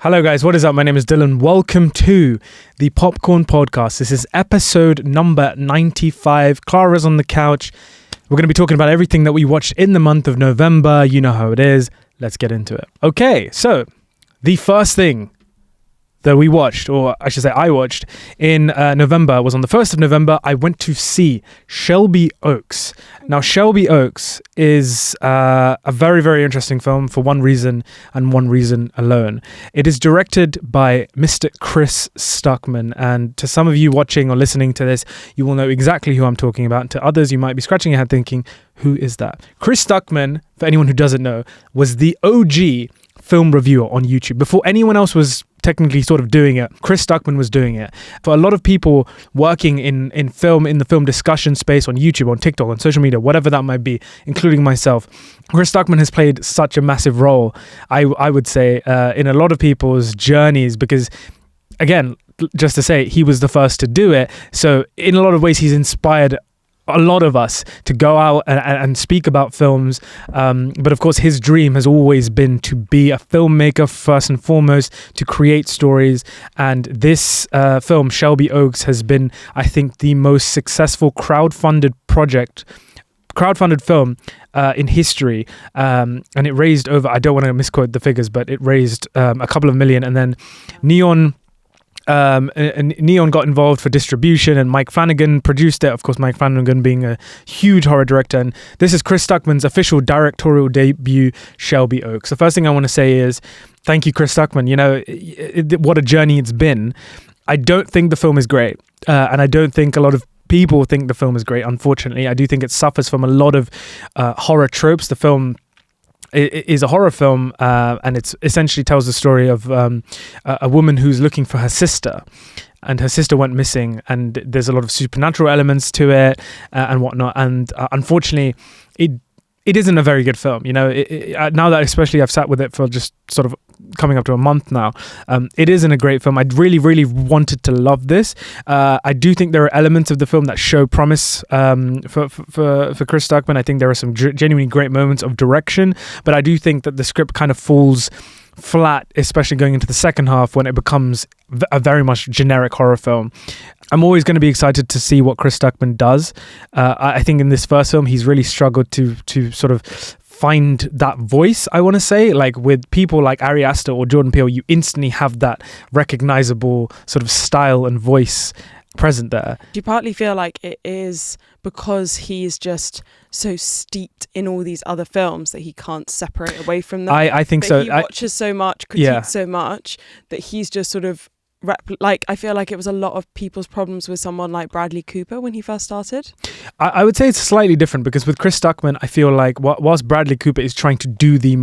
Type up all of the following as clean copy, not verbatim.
Hello guys, what is up? My name is Dylan. Welcome to the Popcorn Podcast. This is episode number 95. Clara's on the couch. We're going to be talking about everything that we watched in the month of November. You know how it is. Let's get into it. Okay, so the first thing that we watched, or I should say I watched, in November was on the 1st of November. I went to see Shelby Oaks. Now, Shelby Oaks is a very, very interesting film for one reason and one reason alone. It is directed by Mr. Chris Stuckmann, and to some of you watching or listening to this, you will know exactly who I'm talking about. To others, you might be scratching your head thinking, who is that? Chris Stuckmann, for anyone who doesn't know, was the OG film reviewer on YouTube. Before anyone else was technically sort of doing it, Chris Stuckmann was doing it. For a lot of people working in the film discussion space on YouTube, on TikTok, on social media, whatever that might be, including myself, Chris Stuckmann has played such a massive role, I would say, in a lot of people's journeys because, again, just to say, he was the first to do it. So in a lot of ways, he's inspired a lot of us to go out and speak about films, but of course his dream has always been to be a filmmaker first and foremost, to create stories, and this film Shelby Oaks has been, I think, the most successful crowdfunded film in history, and it raised over, I don't want to misquote the figures, but it raised a couple of million, and then Neon got involved for distribution, and Mike Flanagan produced it. Of course, Mike Flanagan being a huge horror director. And this is Chris Stuckmann's official directorial debut, Shelby Oaks. The first thing I want to say is thank you, Chris Stuckmann. You know, what a journey it's been. I don't think the film is great, and I don't think a lot of people think the film is great. Unfortunately, I do think it suffers from a lot of horror tropes. The film is a horror film, and it essentially tells the story of a woman who's looking for her sister, and her sister went missing, and there's a lot of supernatural elements to it and whatnot, and unfortunately it isn't a very good film. You know, now that especially I've sat with it for just sort of coming up to a month now, it isn't a great film. I really, really wanted to love this. I do think there are elements of the film that show promise for Chris Stuckmann. I think there are some genuinely great moments of direction, but I do think that the script kind of falls flat, especially going into the second half when it becomes a very much generic horror film. I'm always going to be excited to see what Chris Stuckmann does. I think in this first film, he's really struggled to sort of find that voice, I want to say. Like with people like Ari Aster or Jordan Peele, you instantly have that recognizable sort of style and voice present there. Do you partly feel like it is because he's just so steeped in all these other films that he can't separate away from them? I think so. He watches so much, critiques so much, that he's just sort of I feel like it was a lot of people's problems with someone like Bradley Cooper when he first started. I would say it's slightly different because with Chris Stuckmann, I feel like whilst Bradley Cooper is trying to do the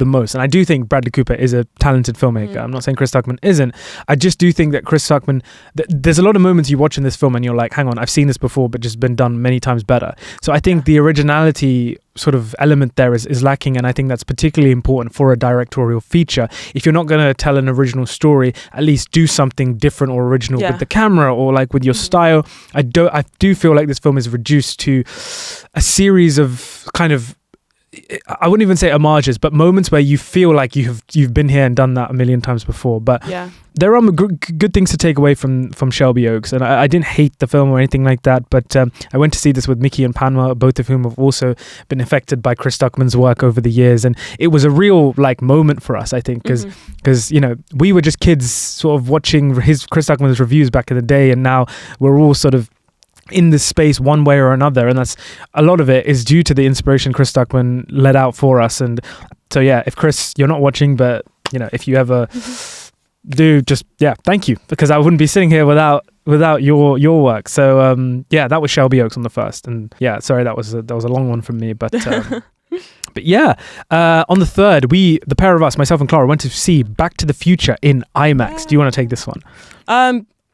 most, and I do think Bradley Cooper is a talented filmmaker. I'm not saying Chris Stuckmann isn't. I just do think that Chris Stuckmann, there's a lot of moments you watch in this film and you're like, hang on, I've seen this before, but just been done many times better. So I think the originality sort of element there is lacking, and I think that's particularly important for a directorial feature. If you're not going to tell an original story, at least do something different or original with the camera or like with your style. I do feel like this film is reduced to a series of kind of, I wouldn't even say homages, but moments where you feel like you've been here and done that a million times before. But there are good things to take away from Shelby Oaks, and I didn't hate the film or anything like that. But I went to see this with Mickey and Panma, both of whom have also been affected by Chris Stuckmann's work over the years, and it was a real like moment for us, I think, because you know, we were just kids sort of watching Chris Stuckmann's reviews back in the day, and now we're all sort of in this space one way or another, and that's a lot of it is due to the inspiration Chris Stuckmann let out for us. And so if Chris, you're not watching, but you know, if you ever do, just thank you, because I wouldn't be sitting here without your work. So that was Shelby Oaks on the first, and sorry, that was a long one from me, but but on the third, the pair of us, myself and Clara, went to see Back to the Future in IMAX. Do you want to take this one?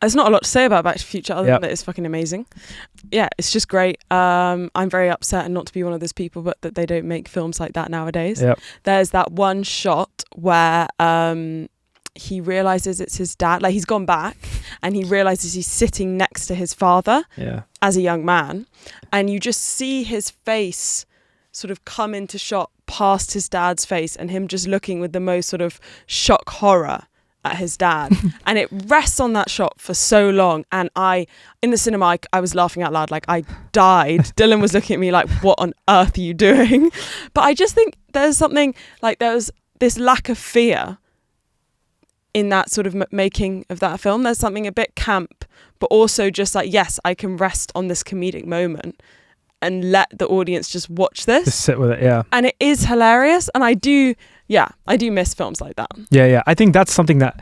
There's not a lot to say about Back to the Future other than that it's fucking amazing. Yeah, it's just great. I'm very upset, and not to be one of those people, but that they don't make films like that nowadays. Yep. There's that one shot where he realizes it's his dad. Like, he's gone back and he realizes he's sitting next to his father as a young man, and you just see his face sort of come into shot past his dad's face, and him just looking with the most sort of shock horror at his dad. And it rests on that shot for so long. And in the cinema, I was laughing out loud. Like, I died. Dylan was looking at me like, what on earth are you doing? But I just think there's something like, there's this lack of fear in that sort of making of that film. There's something a bit camp, but also just like, yes, I can rest on this comedic moment and let the audience just watch this. Just sit with it, yeah. And it is hilarious. And I do miss films like that. Yeah. I think that's something that,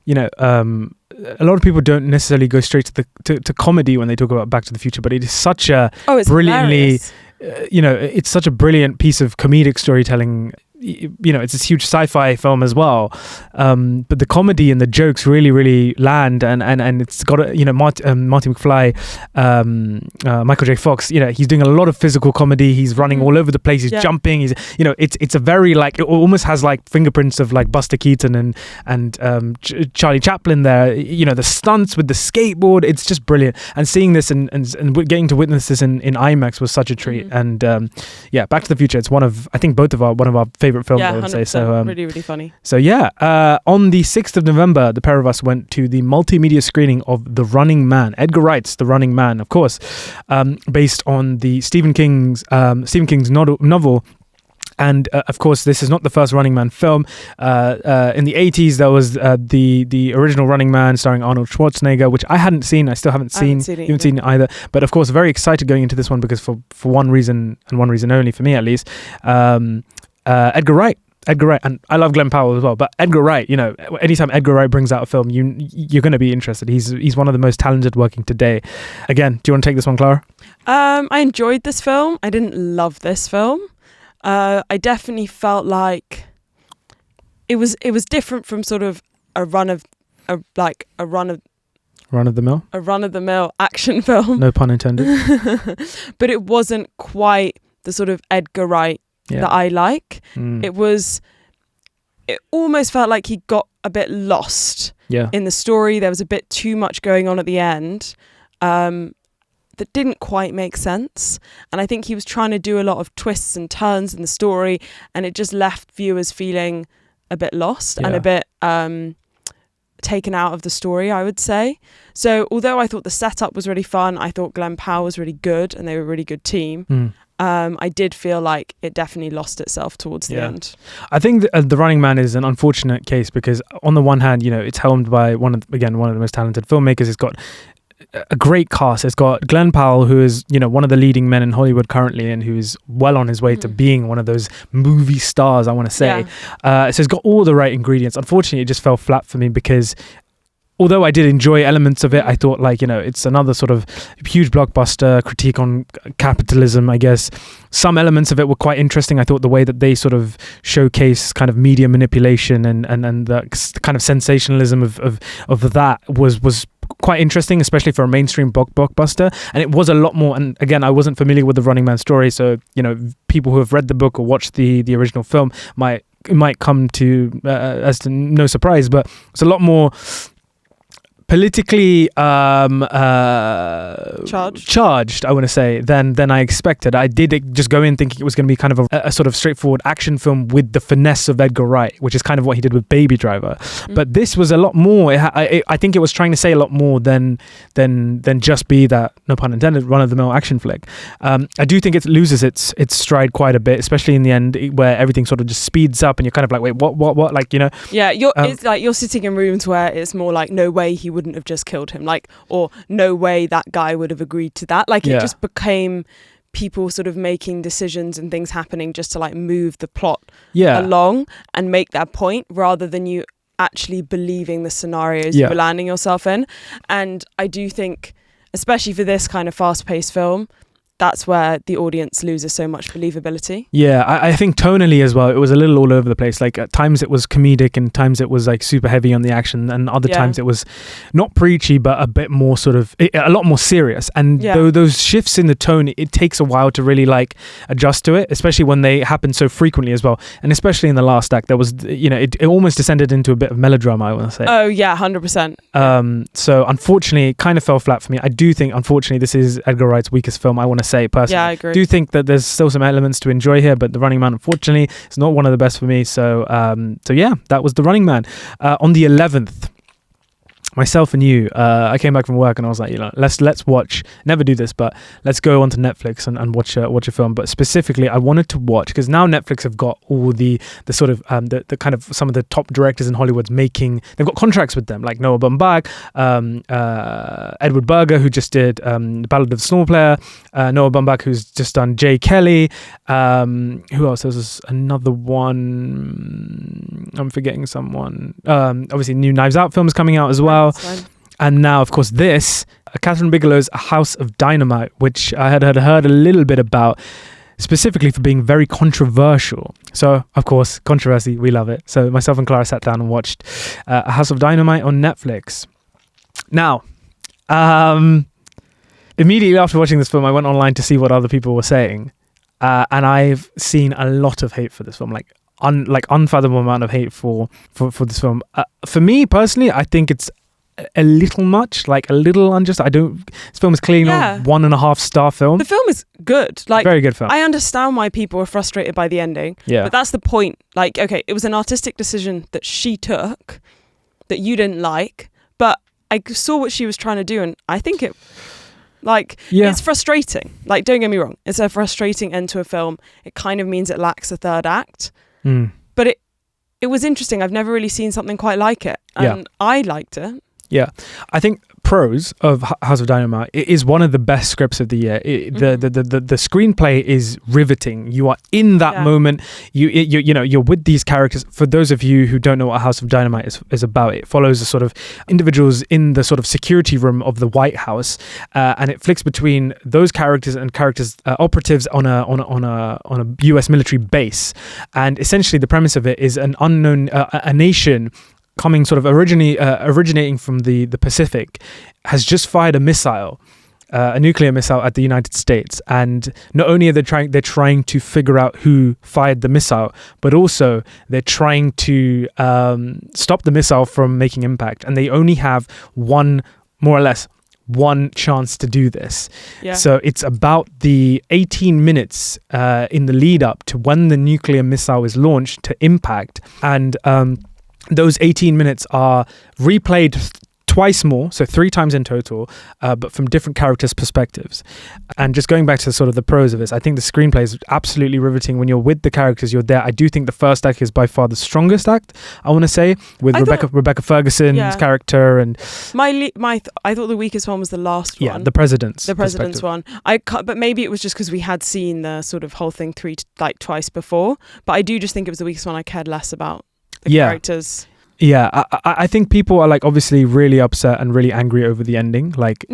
you know, a lot of people don't necessarily go straight to comedy when they talk about Back to the Future, but it is such a brilliantly, it's such a brilliant piece of comedic storytelling. You know, it's this huge sci-fi film as well, but the comedy and the jokes really land, and it's got Marty McFly, Michael J. Fox. You know, he's doing a lot of physical comedy. He's running all over the place. He's jumping. He's, you know, it's a very like, it almost has like fingerprints of like Buster Keaton and Charlie Chaplin there. You know, the stunts with the skateboard. It's just brilliant. And seeing this and getting to witness this in IMAX was such a treat. And Back to the Future. It's one of our favorite film, I would say. So really funny. So on the 6th of November, the pair of us went to the multimedia screening of The Running Man, Edgar Wright's The Running Man, of course, based on the Stephen King's novel. And of course, this is not the first Running Man film. In the 80s, there was the original Running Man starring Arnold Schwarzenegger, which I hadn't seen. I still haven't seen. You haven't seen it either. But of course, very excited going into this one because for one reason and one reason only, for me at least, Edgar Wright, and I love Glenn Powell as well, but Edgar Wright, you know, anytime Edgar Wright brings out a film, you're going to be interested. He's one of the most talented working today. Again, do you want to take this one, Clara? I enjoyed this film. I didn't love this film. I definitely felt like it was different from sort of a run of the mill action film. No pun intended. But it wasn't quite the sort of Edgar Wright that I like. It almost felt like he got a bit lost in the story. There was a bit too much going on at the end that didn't quite make sense. And I think he was trying to do a lot of twists and turns in the story, and it just left viewers feeling a bit lost and a bit taken out of the story, I would say. So although I thought the setup was really fun, I thought Glenn Powell was really good and they were a really good team. I did feel like it definitely lost itself towards the end. I think The Running Man is an unfortunate case because on the one hand, you know, it's helmed by one of the most talented filmmakers. It's got a great cast. It's got Glenn Powell, who is, you know, one of the leading men in Hollywood currently and who is well on his way to being one of those movie stars, I want to say. So it's got all the right ingredients. Unfortunately, it just fell flat for me because although I did enjoy elements of it, I thought, like, you know, it's another sort of huge blockbuster critique on capitalism, I guess. Some elements of it were quite interesting. I thought the way that they sort of showcase kind of media manipulation and the kind of sensationalism of that was quite interesting, especially for a mainstream blockbuster. And it was a lot more, and again, I wasn't familiar with the Running Man story, so, you know, people who have read the book or watched the original film might come to as to no surprise, but it's a lot more politically charged, I want to say, than I expected. I did just go in thinking it was going to be kind of a sort of straightforward action film with the finesse of Edgar Wright, which is kind of what he did with Baby Driver. But this was a lot more. I think it was trying to say a lot more than just be that, no pun intended, run-of-the-mill action flick. I do think it loses its stride quite a bit, especially in the end, where everything sort of just speeds up and you're kind of like, wait, what? Like, you know? Yeah, it's like you're sitting in rooms where it's more like, no way he wouldn't have just killed him, like, or no way that guy would have agreed to that. Like, it just became people sort of making decisions and things happening just to like move the plot along and make that point, rather than you actually believing the scenarios you were landing yourself in. And I do think, especially for this kind of fast-paced film, that's where the audience loses so much believability. Yeah, I think tonally as well, it was a little all over the place. Like, at times it was comedic and times it was like super heavy on the action, and other times it was not preachy but a bit more sort of a lot more serious. And those shifts in the tone, it takes a while to really like adjust to it, especially when they happen so frequently as well. And especially in the last act, there was, you know, it almost descended into a bit of melodrama, I want to say. Oh yeah, 100%. So unfortunately, it kind of fell flat for me. I do think, unfortunately, this is Edgar Wright's weakest film, I want to say personally. Yeah, I agree. Do think that there's still some elements to enjoy here, but The Running Man, unfortunately, is not one of the best for me. So yeah, that was The Running Man. On the 11th, myself and you, I came back from work and I was like, let's watch. Never do this, but let's go onto Netflix and watch a film. But specifically, I wanted to watch, because now Netflix have got all the sort of the kind of some of the top directors in Hollywood's making. They've got contracts with them, like Noah Baumbach, Edward Berger, who just did The Ballad of the Small Player, Noah Baumbach, who's just done J. Kelly. Who else? There's another one. I'm forgetting someone. Obviously, new Knives Out film is coming out as well. And now, of course, this, Catherine Bigelow's A House of Dynamite, which I had heard a little bit about, specifically for being very controversial. So, of course, controversy, we love it. So myself and Clara sat down and watched A House of Dynamite on Netflix. Now, immediately after watching this film, I went online to see what other people were saying. And I've seen a lot of hate for this film, like unfathomable amount of hate for this film. For me personally, I think it's a little much, like a little unjust. This film is clearly not 1.5 star film. The film is good, like very good film. I understand why people were frustrated by the ending, but that's the point. Like, okay, it was an artistic decision that she took that you didn't like, but I saw what she was trying to do, and I think it, like, it's frustrating. Like, don't get me wrong, it's a frustrating end to a film. It kind of means it lacks a third act, but it was interesting. I've never really seen something quite like it, and I liked it. Yeah, I think pros of House of Dynamite, it is one of the best scripts of the year. The screenplay is riveting. You are in that moment. You're with these characters. For those of you who don't know what House of Dynamite is about, it follows the sort of individuals in the sort of security room of the White House, and it flicks between those characters and operatives on a US military base. And essentially, the premise of it is an unknown a nation coming sort of originating from the Pacific has just fired a missile, a nuclear missile at the United States. And not only are they're trying to figure out who fired the missile, but also they're trying to stop the missile from making impact. And they only have more or less one chance to do this. So it's about the 18 minutes in the lead up to when the nuclear missile is launched to impact. And those 18 minutes are replayed twice more, so 3 times in total, but from different characters' perspectives. And just going back to sort of the pros of this, I think the screenplay is absolutely riveting. When you're with the characters, you're there. I do think the first act is by far the strongest act, I want to say, with Rebecca Ferguson's character. And I thought the weakest one was the last one. Yeah, the president's one. But maybe it was just because we had seen the sort of whole thing twice before. But I do just think it was the weakest one. I cared less about the characters. Yeah, I think people are like obviously really upset and really angry over the ending. Like,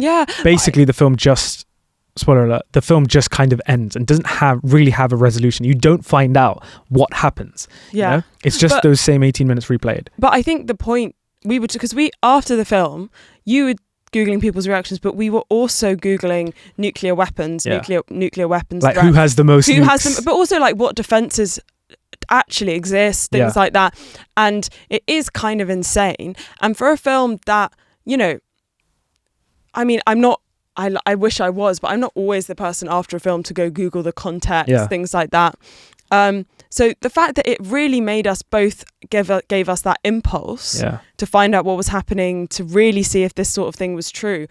basically the film just, spoiler alert, the film just kind of ends and doesn't really have a resolution. You don't find out what happens. You know? It's just those same 18 minutes replayed. But I think the point, because after the film, you were Googling people's reactions, but we were also Googling nuclear weapons, nuclear weapons. Like, who has the most nukes? Who has them, but also like what defenses actually exist, things like that. And it is kind of insane. And for a film that, I mean, I wish I was, but I'm not always the person after a film to go Google the context, things like that. So the fact that it really made us both gave us that impulse to find out what was happening, to really see if this sort of thing was true.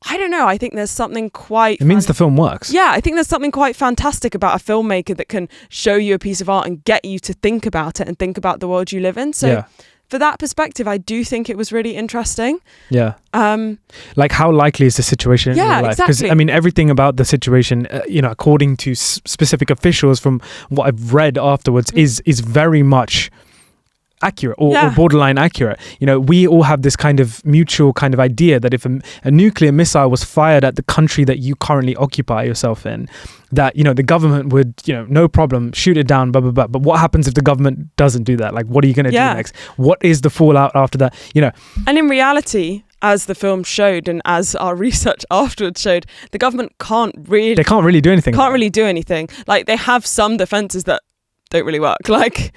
I don't know. I think there's something quite... It means the film works. Yeah, I think there's something quite fantastic about a filmmaker that can show you a piece of art and get you to think about it and think about the world you live in. So for that perspective, I do think it was really interesting. Yeah. Like, how likely is the situation in real life? Because, I mean, everything about the situation, according to specific officials from what I've read afterwards, is very much accurate or borderline accurate. We all have this kind of mutual kind of idea that if a nuclear missile was fired at the country that you currently occupy yourself in, that the government would no problem shoot it down, blah blah blah. But what happens if the government doesn't do that? Like, what are you going to do next? What is the fallout after that? And in reality, as the film showed and as our research afterwards showed, the government can't really do anything. Like, they have some defenses that don't really work. Like,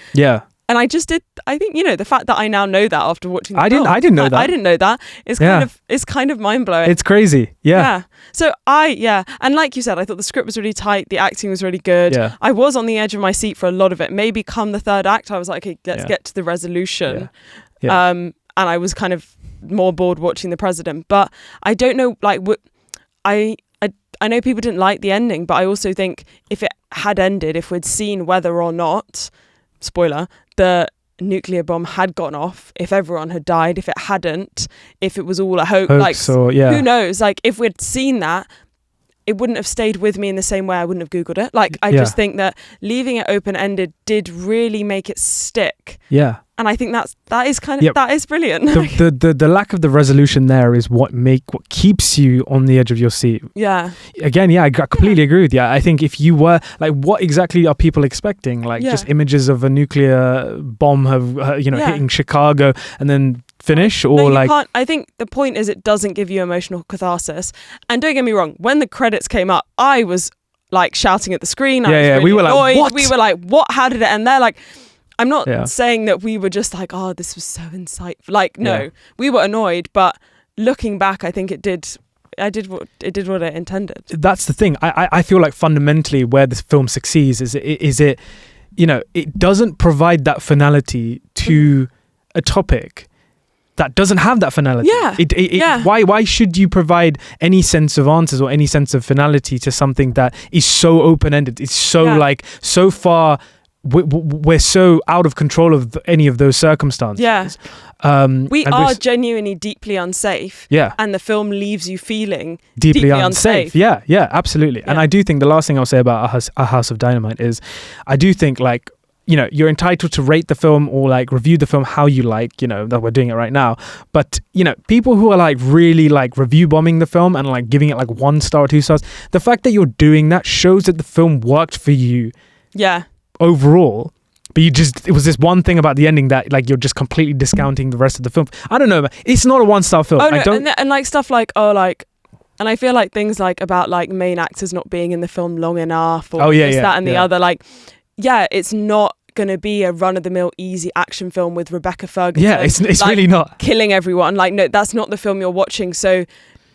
And I think, the fact that I now know that after watching the I film, didn't know that. I didn't know that. It's kind of mind-blowing. It's crazy. Yeah. So and like you said, I thought the script was really tight, the acting was really good. Yeah. I was on the edge of my seat for a lot of it. Maybe come the third act, I was like, okay, let's get to the resolution. Yeah. And I was kind of more bored watching the president. But I don't know, like, I know people didn't like the ending, but I also think if it had ended, if we'd seen whether or not, spoiler, the nuclear bomb had gone off, if everyone had died, if it hadn't, if it was all a hoax, like, who knows? Like, if we'd seen that, it wouldn't have stayed with me in the same way I wouldn't have Googled it. Like, I just think that leaving it open-ended did really make it stick. Yeah. And I think that is kind of that is brilliant. The lack of the resolution there is what keeps you on the edge of your seat. Yeah. Again, I completely agree with you. I think if you were like, what exactly are people expecting? Like just images of a nuclear bomb hitting Chicago and then finish, or I think the point is it doesn't give you emotional catharsis. And don't get me wrong, when the credits came up, I was like shouting at the screen. We were like, what? We were like, what? How did it end there? Like, I'm not saying that we were just like, oh, this was so insightful. Like, no, we were annoyed, but looking back, I think it did what it intended. That's the thing. I feel like fundamentally where this film succeeds is it doesn't provide that finality to a topic that doesn't have that finality. Why should you provide any sense of answers or any sense of finality to something that is so open-ended? It's so so far. We're so out of control of any of those circumstances. We are genuinely deeply unsafe. And the film leaves you feeling deeply unsafe. Yeah, absolutely. And I do think the last thing I'll say about A House of Dynamite is I do think, like, you're entitled to rate the film or like review the film how you like, that we're doing it right now. But, people who are like really like review bombing the film and like giving it like 1 star or 2 stars, the fact that you're doing that shows that the film worked for you. Overall, but it was this one thing about the ending that like you're just completely discounting the rest of the film. I don't know, man. It's not a 1-star film. And like stuff like and I feel like things like about like main actors not being in the film long enough or that and the other, like, it's not gonna be a run-of-the-mill easy action film with Rebecca Ferguson. It's like, really not killing everyone. Like, no, that's not the film you're watching, so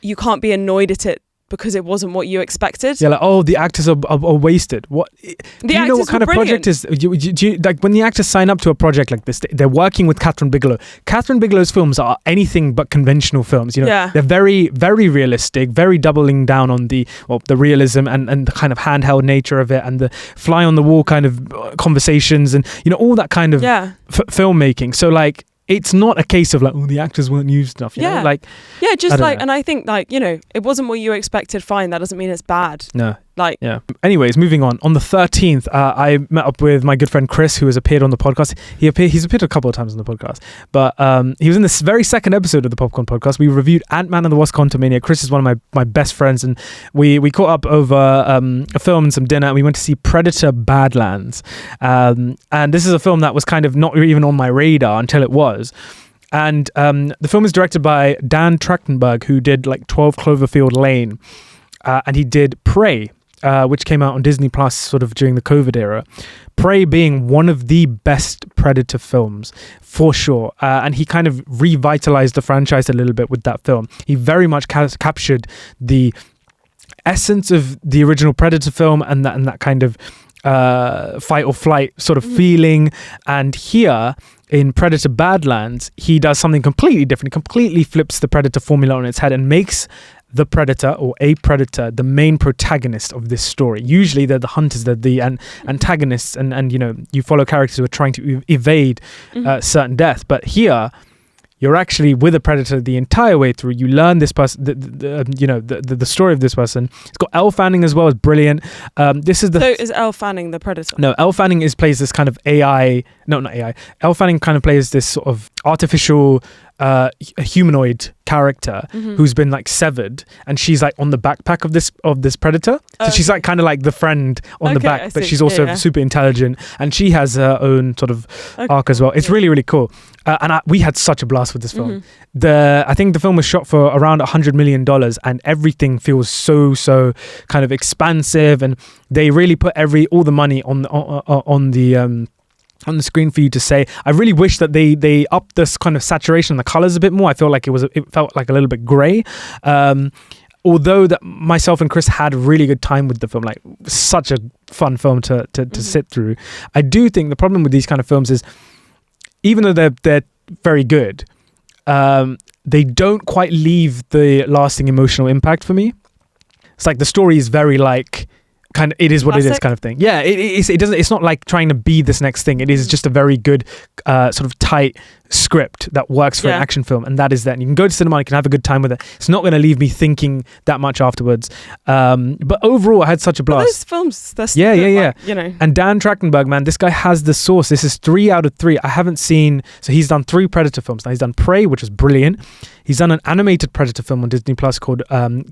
you can't be annoyed at it because it wasn't what you expected. The actors are wasted. What do you know what kind of project is? Do you, like, when the actors sign up to a project like this, they're working with Catherine Bigelow. Catherine Bigelow's films are anything but conventional films. They're very, very realistic, very doubling down on the realism and the kind of handheld nature of it and the fly on the wall kind of conversations and all that kind of filmmaking. So like, it's not a case of like, the actors weren't used enough. And I think like, it wasn't what you expected. Fine, that doesn't mean it's bad. No. Anyways, moving on. On the 13th, I met up with my good friend Chris, who has appeared on the podcast. He's appeared a couple of times on the podcast, but he was in this very second episode of the Popcorn Podcast. We reviewed Ant-Man and the Wasp: Quantumania. Chris is one of my best friends, and we caught up over a film and some dinner. And we went to see Predator: Badlands, and this is a film that was kind of not even on my radar until it was. And the film is directed by Dan Trachtenberg, who did like 12 Cloverfield Lane, and he did Prey, which came out on Disney Plus sort of during the COVID era. Prey being one of the best Predator films, for sure. And he kind of revitalized the franchise a little bit with that film. He very much captured the essence of the original Predator film and that kind of fight or flight sort of feeling. And here in Predator Badlands, he does something completely different. He completely flips the Predator formula on its head and makes the predator or a predator the main protagonist of this story. Usually they're the hunters, they're the antagonists, and you follow characters who are trying to evade certain death. But here you're actually with a predator the entire way through. You learn this person, the story of this person. It's got Elle Fanning as well, is brilliant. So is Elle Fanning the predator? No, Elle Fanning plays this kind of AI. No, not AI. Elle Fanning kind of plays this sort of artificial humanoid character who's been like severed, and she's like on the backpack of this predator. So she's like kind of like the friend on the back, but she's also super intelligent, and she has her own sort of arc as well. It's really, really cool. And we had such a blast with this film. I think the film was shot for around $100 million, and everything feels so kind of expansive, and they really put all the money on the on the screen for you to say. I really wish that they upped this kind of saturation, the colors a bit more. I feel like it felt like a little bit gray. Although that myself and Chris had a really good time with the film, like such a fun film to sit through. I do think the problem with these kind of films is, even though they're very good, they don't quite leave the lasting emotional impact for me. It's like the story is very like, kind of, it is what it is kind of thing. Yeah, it's not like trying to be this next thing. It is just a very good sort of tight script that works for an action film, and that is that. And you can go to cinema, you can have a good time with it. It's not going to leave me thinking that much afterwards. But overall, I had such a blast. Those films, that's like, you know. And Dan Trachtenberg, man, this guy has the sauce. This is 3 out of 3. I haven't seen. So he's done 3 Predator films. Now he's done Prey, which was brilliant. He's done an animated Predator film on Disney Plus called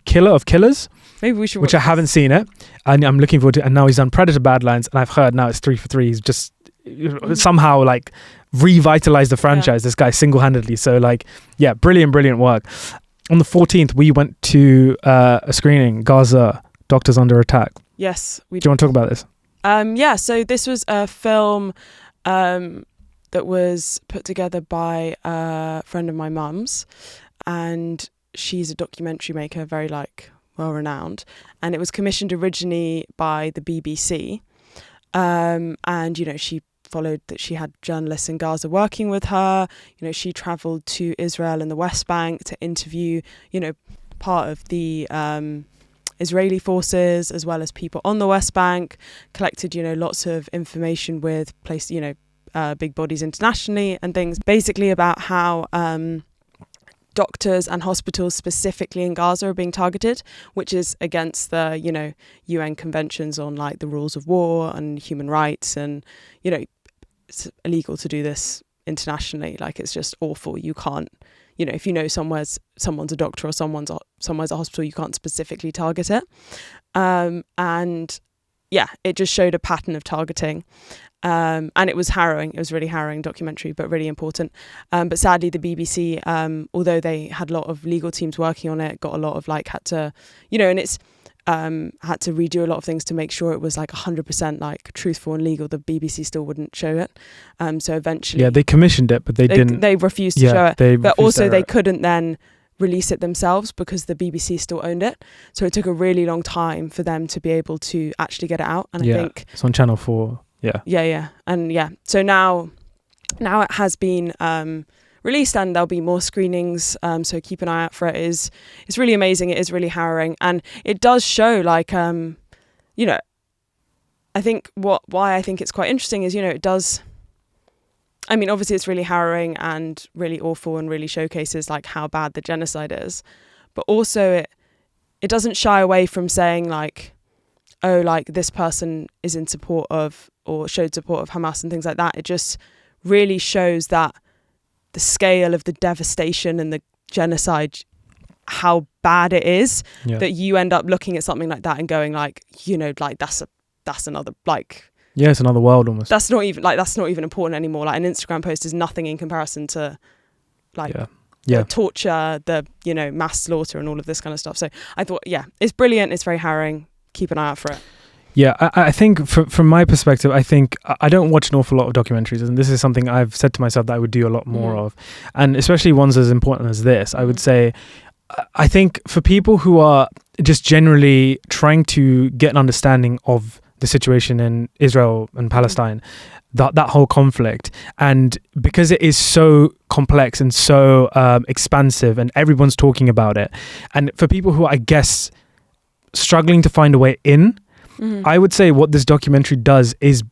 Killer of Killers. Maybe we should. Which I haven't seen it, and I'm looking forward to it. And now he's done Predator Badlands, and I've heard now it's 3 for 3. He's just somehow like revitalized the franchise. This guy single-handedly. So like, yeah, brilliant work. On the 14th, we went to a screening, Gaza, Doctors Under Attack. Yes, do you want to talk about this? Yeah. So this was a film that was put together by a friend of my mum's, and she's a documentary maker, very like well-renowned, and it was commissioned originally by the BBC, and you know, she followed that she had journalists in Gaza working with her. You know, she travelled to Israel and the West Bank to interview, you know, part of the Israeli forces as well as people on the West Bank, collected, you know, lots of information with big bodies internationally and things, basically about how doctors and hospitals specifically in Gaza are being targeted, which is against the, you know, UN conventions on like the rules of war and human rights, and, you know, it's illegal to do this internationally. Like, it's just awful. You can't, you know, if you know someone's a doctor or someone's a hospital, you can't specifically target it. And yeah, it just showed a pattern of targeting. And it was harrowing. It was really harrowing documentary, but really important. But sadly, the BBC, although they had a lot of legal teams working on it, got a lot of had to, you know, and it's had to redo a lot of things to make sure it was like 100% like truthful and legal. The BBC still wouldn't show it. So eventually, they commissioned it, but they didn't. They refused to show it. But also they couldn't then release it themselves because the BBC still owned it. So it took a really long time for them to be able to actually get it out. And I think it's on Channel 4. Yeah. And so now it has been released, and there'll be more screenings. So keep an eye out for it. It's really amazing. It is really harrowing, and it does show you know, I think why I think it's quite interesting is, you know, it does. I mean, obviously it's really harrowing and really awful and really showcases like how bad the genocide is, but also it doesn't shy away from saying like, oh, like this person is in support of or showed support of Hamas and things like that. It just really shows that the scale of the devastation and the genocide, how bad it is, that you end up looking at something like that and going like, you know, like that's another like. Yeah, it's another world almost. That's not even important anymore. Like an Instagram post is nothing in comparison to like the torture, the, you know, mass slaughter and all of this kind of stuff. So I thought, it's brilliant. It's very harrowing. Keep an eye out for it. Yeah, I think from my perspective, I think I don't watch an awful lot of documentaries, and this is something I've said to myself that I would do a lot more of, and especially ones as important as this. I would say, I think for people who are just generally trying to get an understanding of the situation in Israel and Palestine, that whole conflict, and because it is so complex and so expansive, and everyone's talking about it, and for people who are, I guess, struggling to find a way in, I would say what this documentary does is,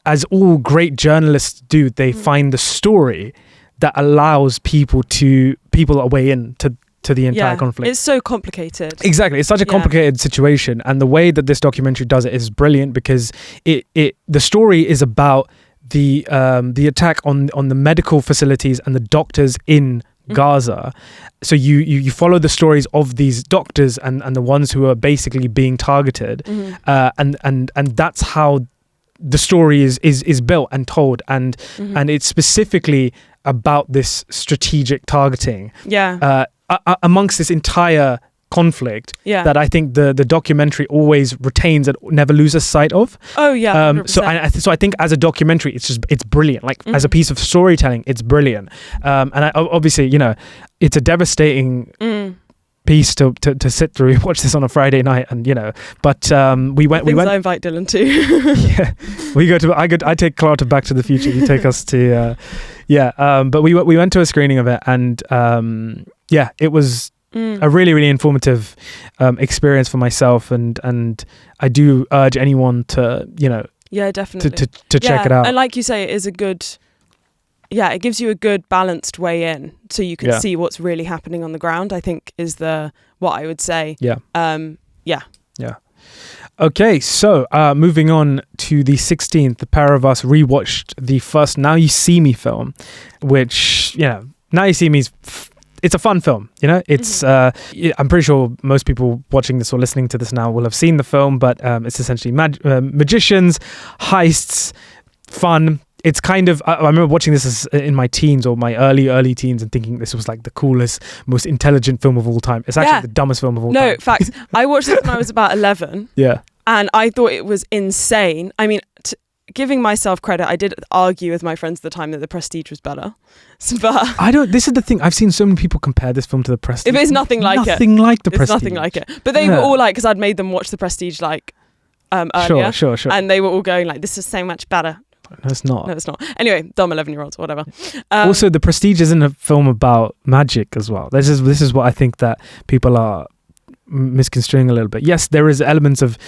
as all great journalists do, they find the story that allows people a way in to the entire conflict. It's so complicated. Exactly. It's such a complicated situation, and the way that this documentary does it is brilliant, because the story is about the attack on the medical facilities and the doctors in Gaza. So you follow the stories of these doctors and the ones who are basically being targeted, and that's how the story is built and told, and it's specifically about this strategic targeting amongst this entire conflict that I think the documentary always retains and never loses sight of. Oh yeah. So I think as a documentary, it's brilliant. Like as a piece of storytelling, it's brilliant. And obviously, you know, it's a devastating piece to sit through. Watch this on a Friday night, and you know. But we went. I invite Dylan too. Yeah, we go to. I take Clara to Back to the Future. You take us to. But we went to a screening of it, and it was a really, really informative experience for myself, and I do urge anyone to, you know. Yeah, definitely. To check it out. And like you say, it is a good. Yeah, it gives you a good balanced way in, so you can see what's really happening on the ground, I think is what I would say. Yeah. Yeah. Okay, so moving on to the 16th, the pair of us rewatched the first Now You See Me film, which, you know, Now You See Me it's a fun film, you know. It's I'm pretty sure most people watching this or listening to this now will have seen the film, but it's essentially magicians, heists, fun. It's kind of, I remember watching this in my teens or my early teens and thinking this was like the coolest, most intelligent film of all time. It's actually the dumbest film of all time. No, facts. I watched it when I was about 11. Yeah. And I thought it was insane. I mean, giving myself credit, I did argue with my friends at the time that The Prestige was better. But this is the thing. I've seen so many people compare this film to The Prestige. It's nothing like it. Nothing like The Prestige. It's nothing like it. But they were all like, because I'd made them watch The Prestige like earlier. Sure. And they were all going like, this is so much better. No, it's not. Anyway, dumb 11-year-olds, whatever. Also, The Prestige isn't a film about magic as well. This is what I think that people are misconstruing a little bit. Yes, there is elements of.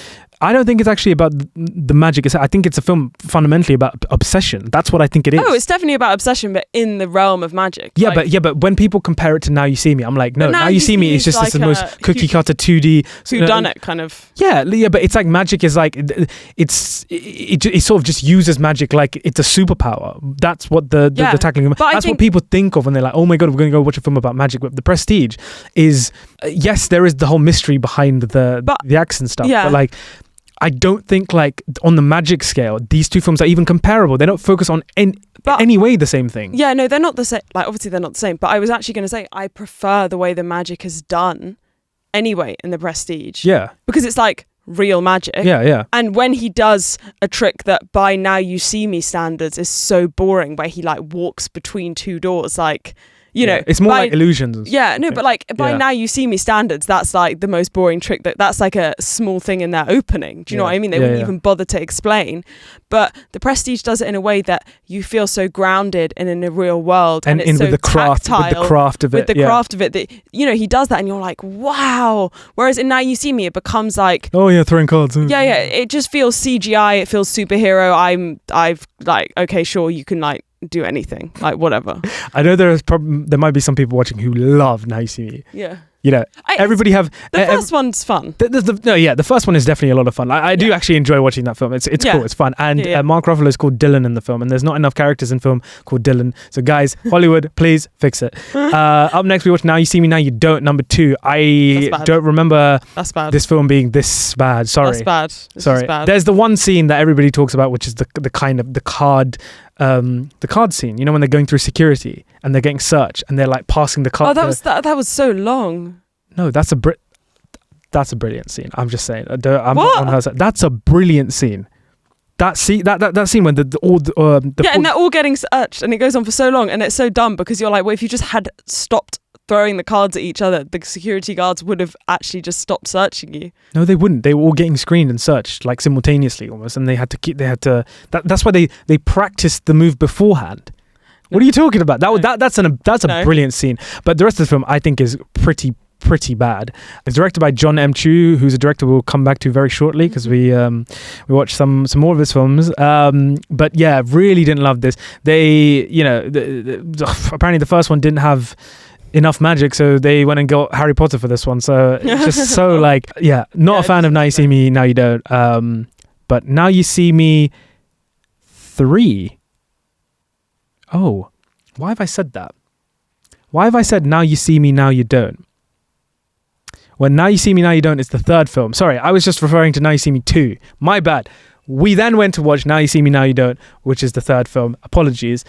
I don't think it's actually about the magic. I think it's a film fundamentally about obsession. That's what I think it is. Oh, it's definitely about obsession, but in the realm of magic. Yeah, but when people compare it to Now You See Me, I'm like, no, Now You See Me is just like the most cookie cutter 2D. Whodunit kind of. Yeah, but it's like magic is like it sort of just uses magic like it's a superpower. That's what the tackling. That's what people think of when they're like, oh my god, we're going to go watch a film about magic. But The Prestige is yes, there is the whole mystery behind the accent stuff, but like. I don't think like on the magic scale, these two films are even comparable. They don't focus on any way the same thing. Yeah, no, they're not the same. Like obviously they're not the same, but I was actually going to say I prefer the way the magic is done anyway in The Prestige. Yeah. Because it's like real magic. Yeah. And when he does a trick that by Now You See Me standards is so boring, where he like walks between two doors, like... You know, it's more like illusions. Yeah, no, but like by Now You See Me standards, that's like the most boring trick. That's like a small thing in their opening. Do you know what I mean? They wouldn't even bother to explain. But The Prestige does it in a way that you feel so grounded and in the real world, and it's so with the craft of it. With the craft of it, that you know he does that, and you're like, wow. Whereas in Now You See Me, it becomes like, oh yeah, throwing cards. Yeah. It just feels CGI. It feels superhero. I've like, okay, sure, you can like. Do anything, like whatever. I know there might be some people watching who love Now You See Me. Yeah. You know, everybody have... The first one's fun. The first one is definitely a lot of fun. I do actually enjoy watching that film. It's cool, it's fun. And Mark Ruffalo is called Dylan in the film, and there's not enough characters in film called Dylan. So guys, Hollywood, please fix it. Up next, we watch Now You See Me, Now You Don't, number 2. I don't remember this film being this bad. Sorry. That's bad. Sorry. There's the one scene that everybody talks about, which is the kind of the card scene, you know, when they're going through security and they're getting searched and they're like passing the card. Oh, that was so long. No, that's a brilliant scene. I'm just saying. I'm not on her side. That's a brilliant scene. That scene when and they're all getting searched and it goes on for so long and it's so dumb because you're like, well, if you just had stopped throwing the cards at each other, the security guards would have actually just stopped searching you. No, they wouldn't. They were all getting screened and searched like simultaneously almost, and that's why they practiced the move beforehand. What are you talking about? That's a brilliant scene. But the rest of the film I think is pretty bad. It's directed by John M. Chu, who's a director we'll come back to very shortly because we watched some more of his films. But yeah, really didn't love this. They, you know, apparently the first one didn't have enough magic, so they went and got Harry Potter for this one. So it's just so like, not a fan of Now You See Me, Now You Don't. But Now You See Me 3. Oh, why have I said that? Why have I said Now You See Me, Now You Don't? When Now You See Me, Now You Don't is the third film. Sorry, I was just referring to Now You See Me 2. My bad. We then went to watch Now You See Me, Now You Don't, which is the third film. Apologies.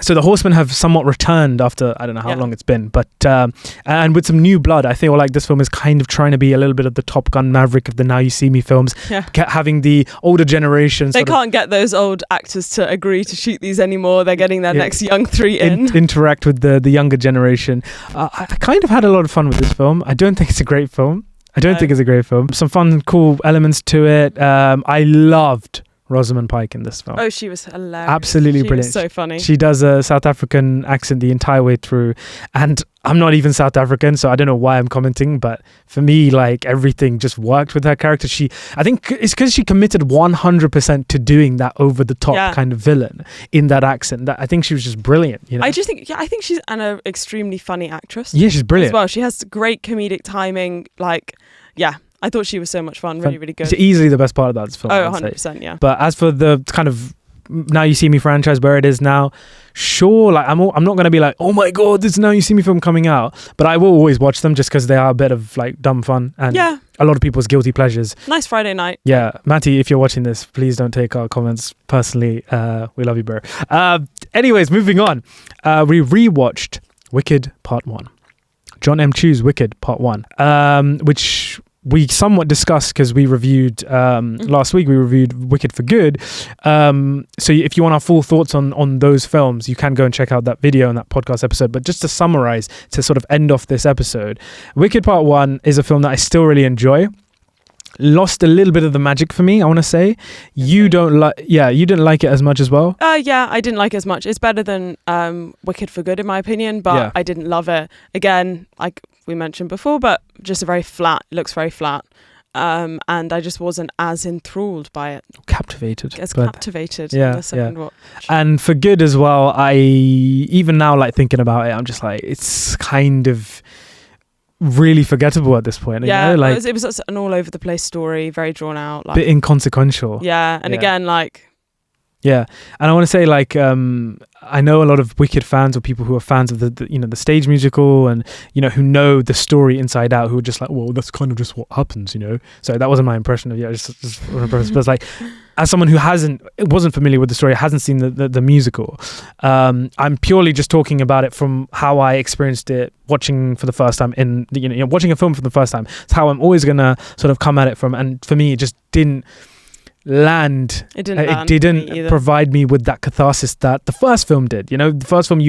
So the Horsemen have somewhat returned after, I don't know how long it's been, but and with some new blood. I feel like this film is kind of trying to be a little bit of the Top Gun Maverick of the Now You See Me films, having the older generation. They can't get those old actors to agree to shoot these anymore. They're getting their next young three interact with the younger generation. I kind of had a lot of fun with this film. I don't think it's a great film. Some fun, cool elements to it. I loved Rosamund Pike in this film. Oh, she was hilarious. Absolutely brilliant. Was so funny. She does a South African accent the entire way through. And I'm not even South African, so I don't know why I'm commenting, but for me, like, everything just worked with her character. I think it's because she committed 100% to doing that over-the-top kind of villain in that accent. I think she was just brilliant. You know? I think she's an extremely funny actress. Yeah, she's brilliant. As well, she has great comedic timing. Like, I thought she was so much fun. Really, really good. It's easily the best part about this film. Oh, 100%, yeah. But as for the kind of Now You See Me franchise, where it is now, sure, like I'm not going to be like, oh my God, this is Now You See Me film coming out. But I will always watch them just because they are a bit of like dumb fun and a lot of people's guilty pleasures. Nice Friday night. Yeah. Matty, if you're watching this, please don't take our comments personally. We love you, bro. Anyways, moving on. We rewatched Wicked Part 1. John M. Chu's Wicked Part 1, which we somewhat discussed because we reviewed last week. We reviewed Wicked for Good. So if you want our full thoughts on those films, you can go and check out that video and that podcast episode. But just to summarize, to sort of end off this episode, Wicked Part 1 is a film that I still really enjoy. Lost a little bit of the magic for me, I want to say. You didn't like it as much as well? Yeah, I didn't like it as much. It's better than Wicked for Good in my opinion, but I didn't love it. Again, like we mentioned before, but just it looks very flat. And I just wasn't as enthralled by it. Captivated in the second watch. And for Good as well, I even now, like, thinking about it, I'm just like, it's kind of really forgettable at this point. Yeah, you know? Like, it was an all over the place story, very drawn out, like, bit inconsequential. Yeah, and again, like, yeah, and I want to say, like, I know a lot of Wicked fans or people who are fans of the stage musical and who know the story inside out, who are just like, well, that's kind of just what happens, So that wasn't my impression of but it's like, as someone who wasn't familiar with the story, hasn't seen the musical, I'm purely just talking about it from how I experienced it watching for the first time watching a film for the first time. It's how I'm always gonna sort of come at it from, and for me, it just didn't land. It didn't provide me with that catharsis that the first film did. The first film,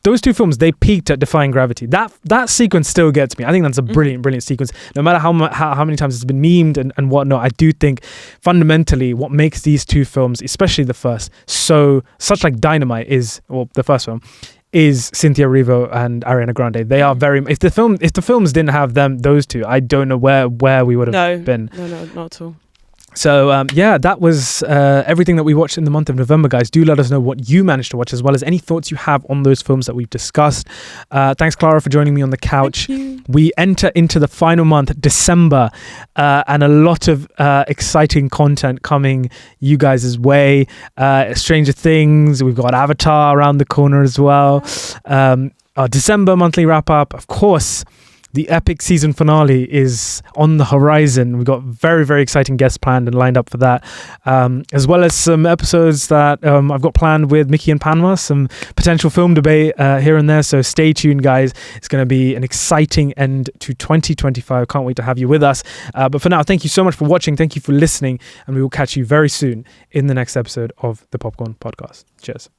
those two films, they peaked at Defying Gravity. That sequence still gets me. I think that's a brilliant sequence. No matter how many times it's been memed and whatnot, I do think fundamentally what makes these two films, especially the first, such like dynamite the first film, is Cynthia Erivo and Ariana Grande. They are very. If the films didn't have those two, I don't know where we would have been. No, not at all. So that was everything that we watched in the month of November, guys. Do let us know what you managed to watch, as well as any thoughts you have on those films that we've discussed. Thanks, Clara, for joining me on the couch. We enter into the final month, December, and a lot of exciting content coming you guys' way. Stranger Things, we've got Avatar around the corner as well. Our December monthly wrap-up, of course. The epic season finale is on the horizon. We've got very, very exciting guests planned and lined up for that, as well as some episodes that I've got planned with Mickey and Panma, some potential film debate here and there. So stay tuned, guys. It's going to be an exciting end to 2025. Can't wait to have you with us. But for now, thank you so much for watching. Thank you for listening. And we will catch you very soon in the next episode of the Popcorn Podcast. Cheers.